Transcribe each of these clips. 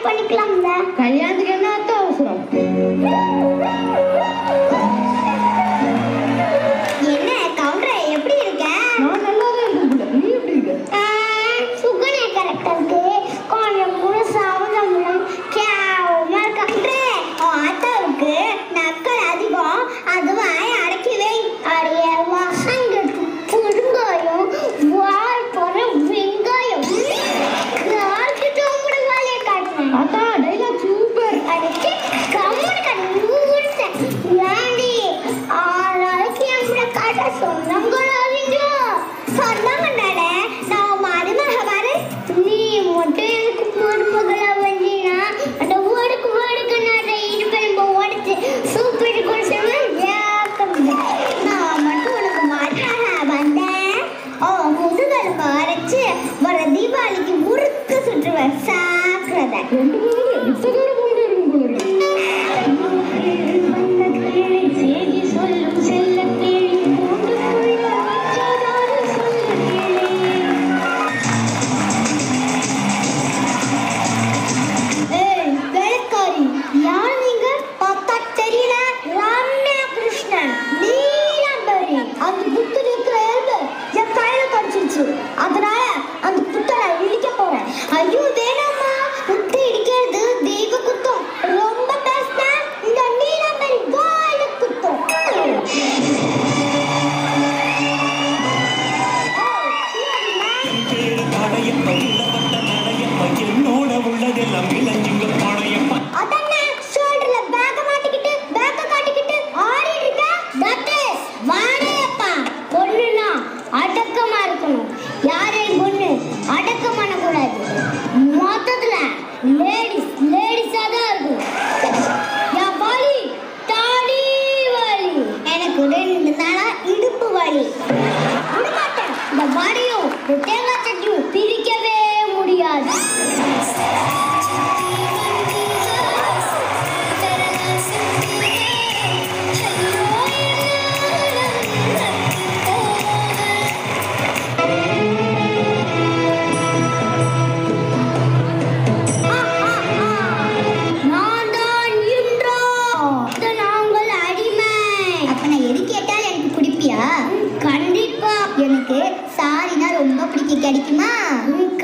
பண்ணிக்கலாம்ல. கல்யாணத்துக்கு என்ன அவசரம்? என்ன கவுண்டரே, எப்படி இருக்க? நான் நல்லா தான் இருக்கேன். நீ எப்படி இருக்க? சுகனே கரெக்டா இருக்கு. கொஞ்சம் முழுசா அவசரம் கேவலமா இருக்க. கவுண்டரே, ஆத்தாவுக்கு நக்கல் அதிகம். அது வாயை அடக்கவே. அடைய வசங்களுக்கு புடுங்காயம் வாய் போற வெங்காயம். யார்கிட்ட கூட வாழைய காட்டுறேன். ஆத்தா டைலாக் சூப்பர். அடக்கி கம்முனு கண்ணு ஊர்த்தேன். ஏண்டி ஆளாளுக்கு என் கூட காட்ட சொன்னாங்களாவீங்க. சொன்னாங்கன்னால நான் மருமக பாரு. நீ மட்டும் எனக்கு மருமகளா வந்தீனா அந்த ஓடுக்கு நான் இருப்பேன் ஓடிச்சு சூப்பர் குடிச்சவன் நான் மட்டும் உனக்கு மருமக வந்தேன். முதுகல் மறைச்சு வர தீபாவளிக்கு முறுக்கு சுற்றுவேன். சாக்கிறத ரெண்டு பேரும் ரிக்ஷாக்கார போயிட்டே இருக்கும் போல இருக்கு. செய்தி சொல்லும் செல்ல கேள்வி வேலைக்காரி யார் நீங்க? பார்த்தா தெரியல. ரம்யா கிருஷ்ணன் நீலாம்பரி. அந்த புத்து இருக்கிற எலும்பு என் கையில கடிச்சிருச்சு. அதனால அந்த புத்தரை இடிக்க போறேன். ஐயோ வேணாமா, புத்து இடிக்கிறது தெய்வ குத்தம். ரொம்ப பேசினா இந்த நீலாம்பரி வாயில குத்தம். என்னோட உள்ளதெல்லாம் இளஞ்சிங்க படையப்ப அதென்ன ஷோல்டர்ல பேக்க மாட்டிக்கிட்டு பேக்க காட்டிக்கிட்டு ஆடிட்டு இருக்க? That is வாழையப்பா. பொண்ணுனா அடக்கமா இருக்கணும். யாரையும் பொண்ணு அடக்கம் பண்ணக்கூடாது. மொத்தத்துல லேடிஸா தான் இருக்கும். என் வலி தாடி வலி. எனக்கு 2 நாளா இடுப்பு வலி. விடமாட்டேன். இந்த வலியும் இந்த தேங்காய் சட்டியும் பிரிக்கவே முடியாது. நான் தான் இன்றோ நாங்கள் அடிமை. அப்ப நான் எது கேட்டாலும் எனக்கு பிடிப்பியா? கண்டிப்பா. எனக்கு சாரினா ரொம்ப பிடிக்க கிடைக்குமா?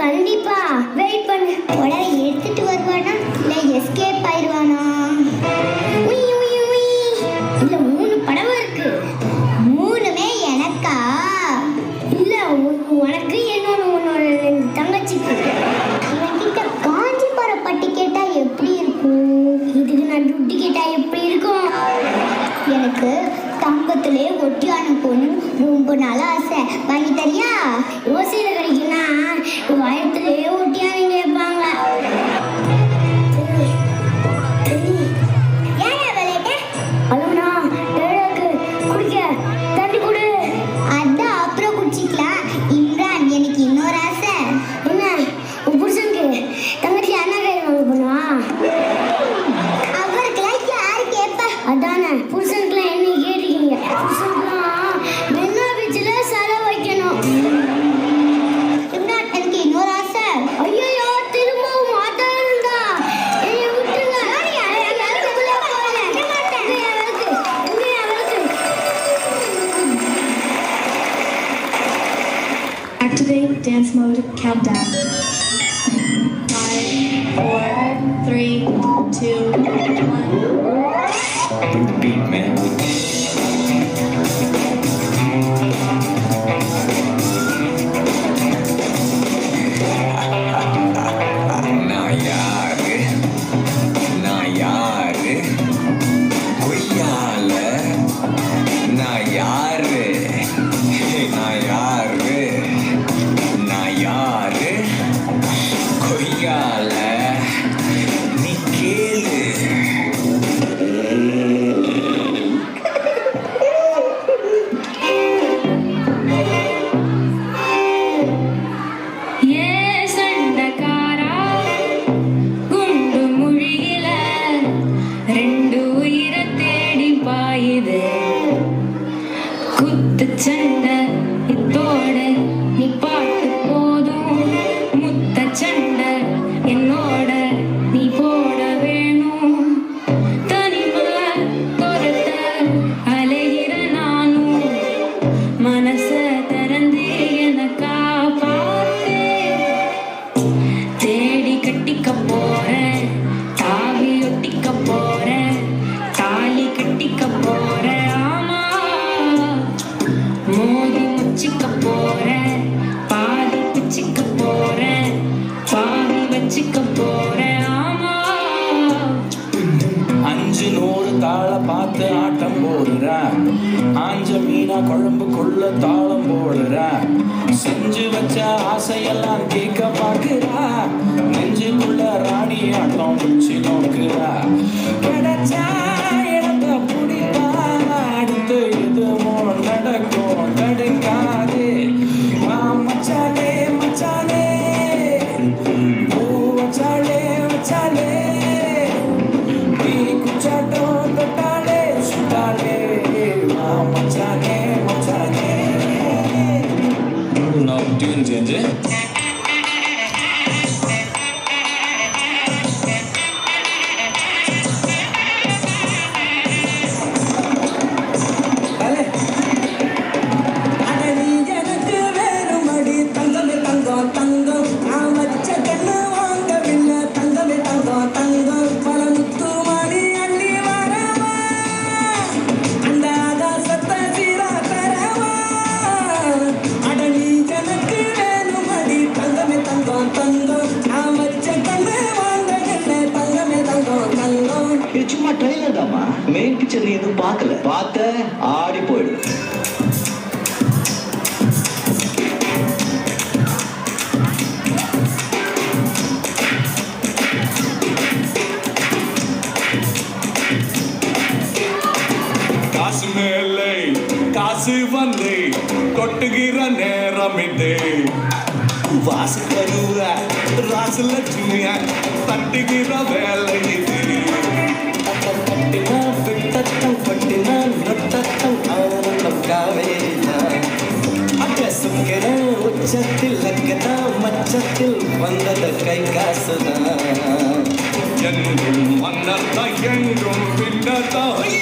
கண்டிப்பா. வெயிட் பண்ணு. உடனே எடுத்துட்டு வருவானா இல்ல எஸ்கேப் ஆயிடுவானா? இல்ல 3 படவை இருக்கு. 3மே எனக்கா? இல்ல உனக்கு உன்னோட தங்கச்சிக்கு. இவன்கிட்ட காஞ்சிபுரம் பட்டி கேட்டா எப்படி இருக்கும்? இதுக்கு நான் துட்டு கேட்டா எப்படி இருக்கும்? எனக்கு தங்கத்திலே ஒட்டியானம் போகணும் ரொம்ப நாள் ஆசை. வாங்கி தரியா? ஓசையில கிடைக்குன்னா வயத்திலே ஒட்டியானம் கேட்பாங்க. ஏன் விளையாட்ட அழுகுனா எனக்கு குடிக்க தண்ணி கொடு. அதான் அப்புறம் குடிச்சிக்கலாம். இம்ரான், எனக்கு இன்னொரு ஆசை. என்ன? உன் புருஷனுக்கு தங்கச்சி அண்ணா கையில் வாங்க போனா? அவருக்கெல்லாம் யாரு கேட்பா? அதானே புருஷனுக்குலாம் என்ன கேட்டீங்க? புருஷனுக்குலாம் மெரினா பீச்சில் செலவு வைக்கணும். இம்ரான், எனக்கு இன்னொரு ஆசை. ஐயோ திரும்பவும் மாட்டாருந்தா என்னை விட்டுங்க. Activate dance mode countdown. 5, 4, 3, 2, 1. Bring the beat, man. நான் யாரு கொய்யால நான் யாரு கொய்யால நீ கேளு குடிக்க போறேன் ஆமா 500 தாளை பார்த்து ஆட்டம் போடுறா ஆஞ்ச மீனா குழம்புக்குள்ள தாளம் போடுறா செஞ்சு வச்ச ஆசையெல்லாம் கேட்க பார்க்கிறா நெஞ்சுக்குள்ள ராணி ஆட்டம் உச்சி நோக்குறா கிடைச்சா இடத்த பிடிப்பா அடுத்து எதுவும் நடக்கும் தடுக்காதே மச்சானே மச்சானே ஓ வச்சாலே வச்சாலே குச்சாட்டம் தொட்டாலே சுட்டாலே மச்சானே மச்சானே. Now tune change. இது சும்மா ட்ரெயிலர் தாமா மெயின் பிக்சர் நீ எதுவும் பார்க்கல பார்த்த ஆடி போயிடு காசு மேலே காசு வந்து கொட்டுகிற நேரம் இது வாசு கருவ ராசு லட்சுமிய தட்டுகிற வேலை இது பட்டினா பிட்டத்தம் பட்டினா நொட்டத்தம் ஆனந்தம் காவேரியா அகசுக்கிற உச்சத்தில் லக்கதா மச்சத்தில் வந்தது கை காசுதான் எங்கும் மன்னர்தான் எங்கும் பின்னதான்